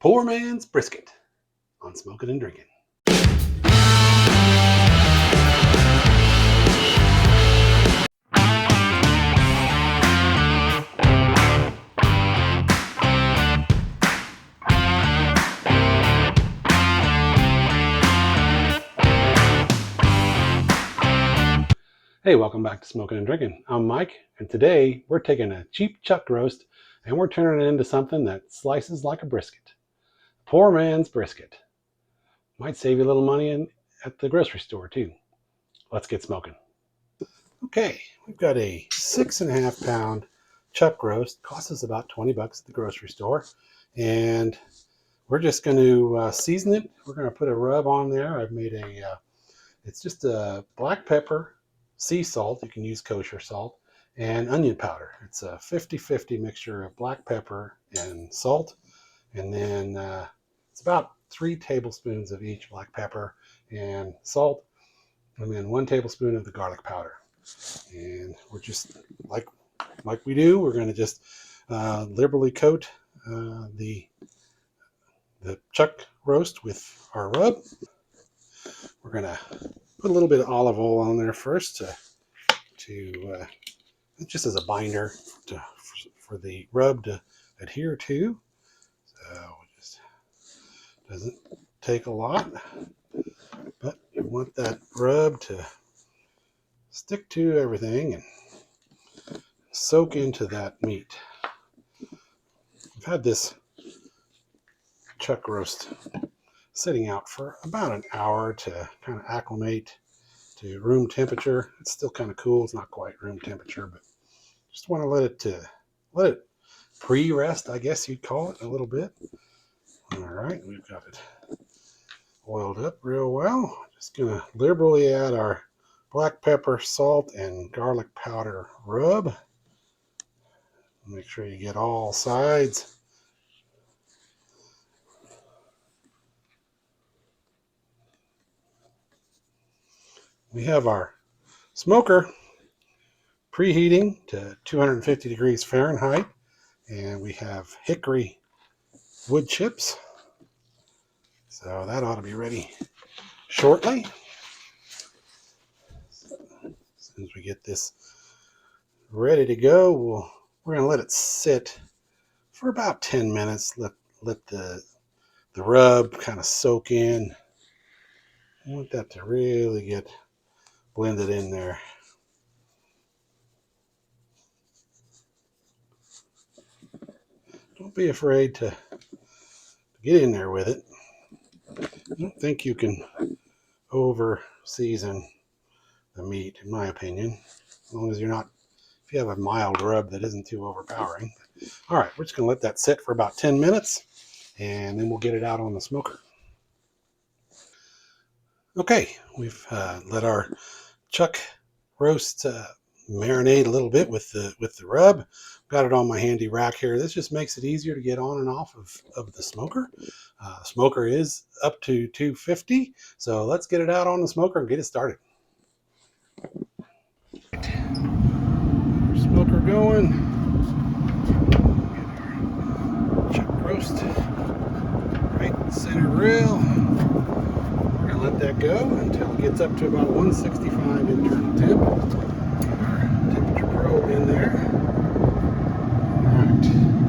Poor man's brisket on Smokin' and Drinkin'. Hey, welcome back to Smokin' and Drinkin'. I'm Mike, and today we're taking a cheap chuck roast and we're turning it into something that slices like a brisket. Poor man's brisket. Might save you a little money at the grocery store too. Let's get smoking. Okay, we've got a 6.5 pound chuck roast. Costs us about 20 bucks at the grocery store. And we're just going to season it. We're going to put a rub on there. I've made it's just a black pepper, sea salt, you can use kosher salt, and onion powder. It's a 50-50 mixture of black pepper and salt. And then it's about 3 tablespoons of each black pepper and salt, and then 1 tablespoon of the garlic powder. And we're just, like we do, we're going to just liberally coat the chuck roast with our rub. We're going to put a little bit of olive oil on there first to just as a binder for the rub to adhere to. So it just doesn't take a lot, but you want that rub to stick to everything and soak into that meat. I've had this chuck roast sitting out for about an hour to kind of acclimate to room temperature. It's still kind of cool. It's not quite room temperature, but just want to let it pre-rest, I guess you'd call it, a little bit. All right, we've got it oiled up real well. Just gonna liberally add our black pepper, salt, and garlic powder rub. Make sure you get all sides. We have our smoker preheating to 250 degrees Fahrenheit, and we have Hickory wood chips. So that ought to be ready shortly. As soon as we get this ready to go, we're going to let it sit for about 10 minutes. Let the rub kind of soak in. I want that to really get blended in there. Don't be afraid to get in there with it. I don't think you can over season the meat, in my opinion, as long as if you have a mild rub that isn't too overpowering. All right, we're just going to let that sit for about 10 minutes, and then we'll get it out on the smoker. Okay, we've let our chuck roast marinate a little bit with the rub. Got it on my handy rack here. This just makes it easier to get on and off of the smoker. The smoker is up to 250, so let's get it out on the smoker and get it started. Get our smoker going. Get our chuck roast right in the center rail. We're going to let that go until it gets up to about 165 internal temp. Get our temperature probe in there. Alright,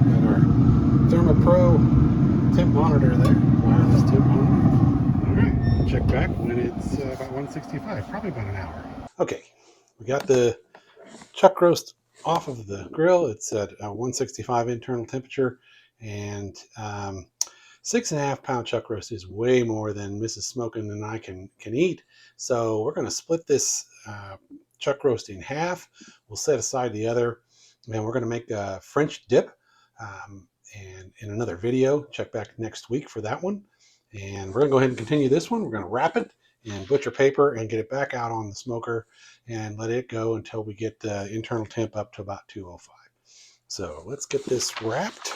got our ThermoPro temp monitor there, wireless temp monitor. Alright, check back when it's about 165, probably about an hour. Okay, we got the chuck roast off of the grill. It's at 165 internal temperature, and 6.5 pound chuck roast is way more than Mrs. Smokin' and I can eat. So we're going to split this chuck roast in half. We'll set aside the other, and we're going to make a French dip. And in another video, check back next week for that one. And we're going to go ahead and continue this one. We're going to wrap it in butcher paper and get it back out on the smoker and let it go until we get the internal temp up to about 205. So let's get this wrapped.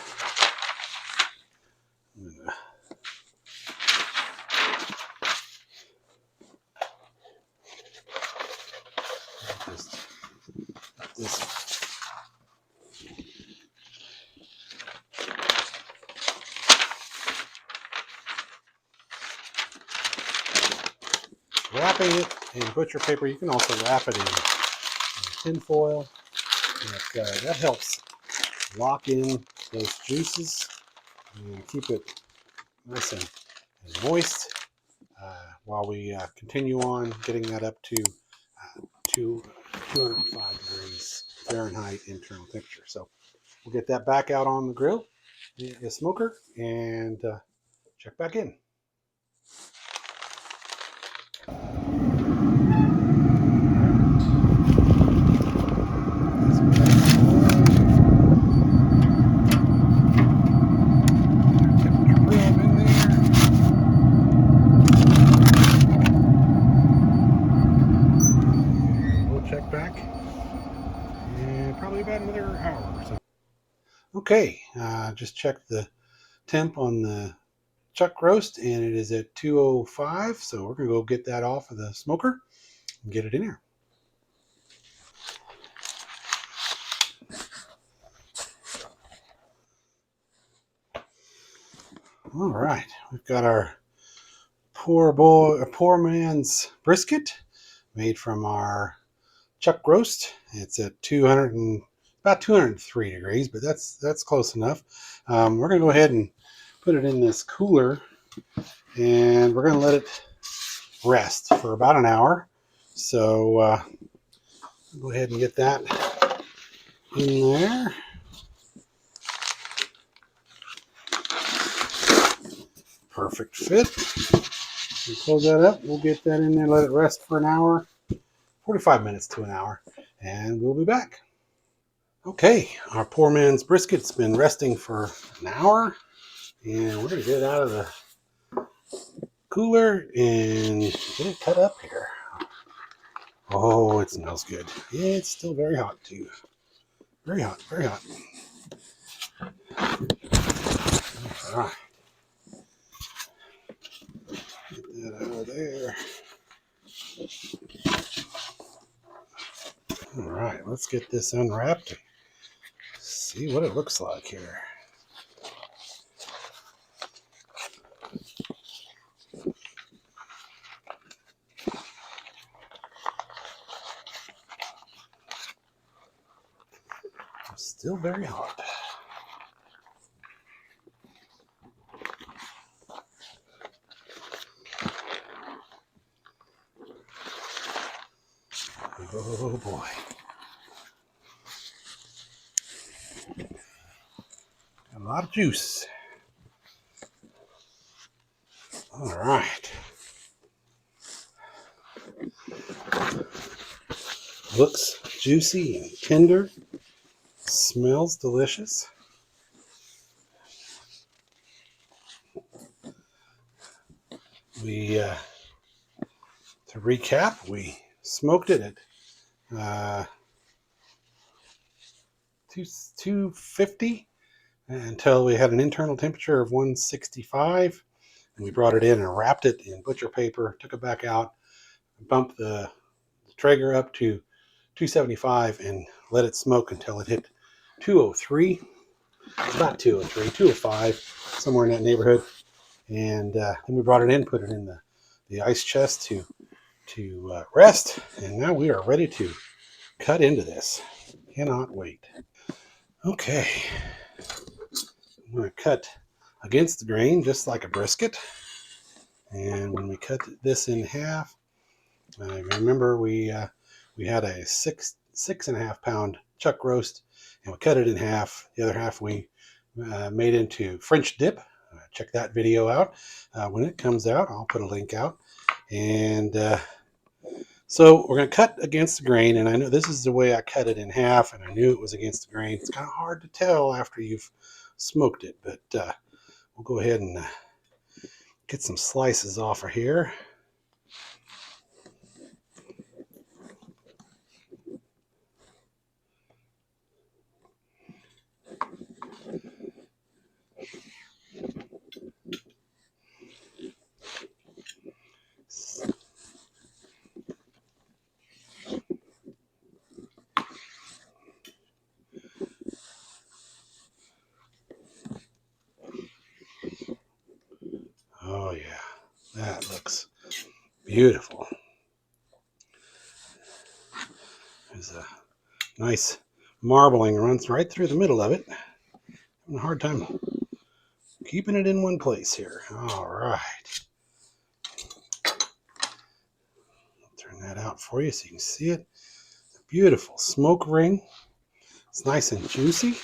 wrapping it in butcher paper. You can also wrap it in tin foil. That helps lock in those juices and keep it nice and moist while we continue on getting that up to 205 degrees Fahrenheit internal temperature. So we'll get that back out on the grill, the smoker, and check back in. Check back in probably about another hour or so. Okay, just checked the temp on the chuck roast and it is at 205. So we're gonna go get that off of the smoker and get it in here. All right, we've got our poor man's brisket made from our chuck roast. It's at 200 and about 203 degrees, but that's close enough. We're gonna go ahead and put it in this cooler, and we're gonna let it rest for about an hour. So go ahead and get that in there. Perfect fit. We'll close that up. We'll get that in there, let it rest for an hour, 45 minutes to an hour, and we'll be back. Okay, our poor man's brisket's been resting for an hour, and we're gonna get it out of the cooler and get it cut up here. Oh, it smells good. It's still very hot too. Very hot, very hot. All right. Get that out of there. All right, let's get this unwrapped and see what it looks like here. Still very hot. Oh boy. Got a lot of juice. All right. Looks juicy and tender. Smells delicious. To recap, we smoked it at 250 until we had an internal temperature of 165. And we brought it in and wrapped it in butcher paper, took it back out, bumped the Traeger up to 275 and let it smoke until it hit 203. About 203, 205, somewhere in that neighborhood. And then we brought it in, put it in the ice chest to rest. And now we are ready to cut into this. Cannot wait. Okay. I'm going to cut against the grain just like a brisket. And when we cut this in half, remember we had a 6.5 pound chuck roast, and we cut it in half. The other half we made into French dip. Check that video out when it comes out. I'll put a link out. And so we're going to cut against the grain, and I know this is the way I cut it in half, and I knew it was against the grain. It's kind of hard to tell after you've smoked it, but we'll go ahead and get some slices off of here. Oh yeah, that looks beautiful. Nice marbling runs right through the middle of it. Having a hard time keeping it in one place here. All right. I'll turn that out for you so you can see it. Beautiful smoke ring. It's nice and juicy,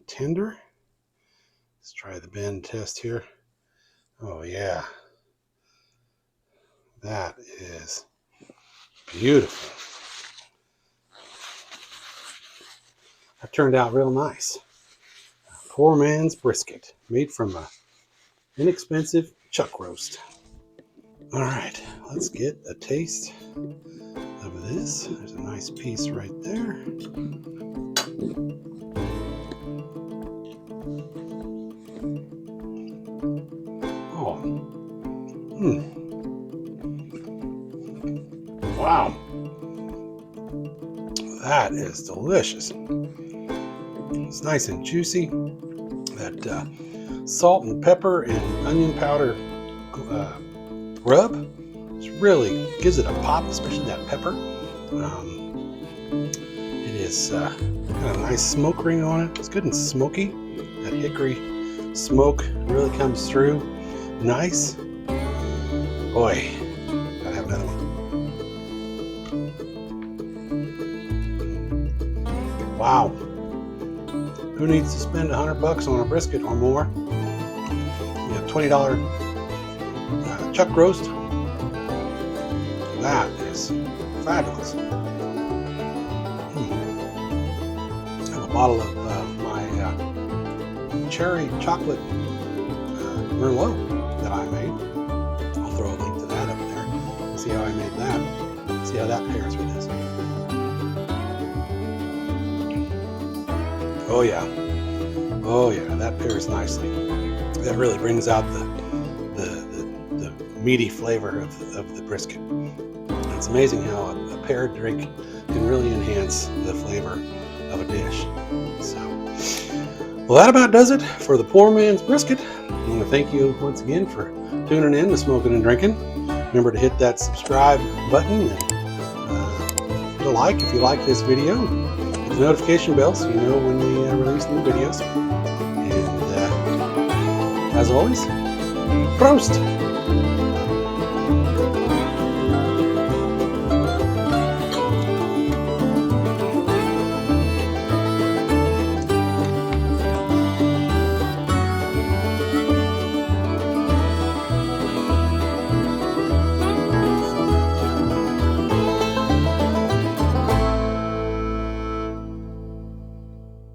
tender. Let's try the bend test here. Oh yeah, that is beautiful. That turned out real nice. Poor man's brisket, made from a inexpensive chuck roast. All right, let's get a taste of this. There's a nice piece right there. Oh, wow, that is delicious. It's nice and juicy. That salt and pepper and onion powder rub really gives it a pop, especially that pepper. It is got a nice smoke ring on it. It's good and smoky. That hickory smoke really comes through. Nice. Boy, gotta have another one. Wow. Who needs to spend $100 on a brisket or more? You have $20 chuck roast. That is fabulous. I have a bottle of my cherry chocolate Merlot that I made. I'll throw a link to that up there. See how I made that. See how that pairs with this. Oh yeah. Oh yeah, that pairs nicely. That really brings out the meaty flavor of the brisket. It's amazing how a paired drink can really enhance the flavor of a dish. So, well, that about does it for the poor man's brisket. I want to thank you once again for tuning in to Smokin' and Drinkin'. Remember to hit that subscribe button and hit a like if you like this video. Hit the notification bell so you know when we release new videos. And as always, Prost!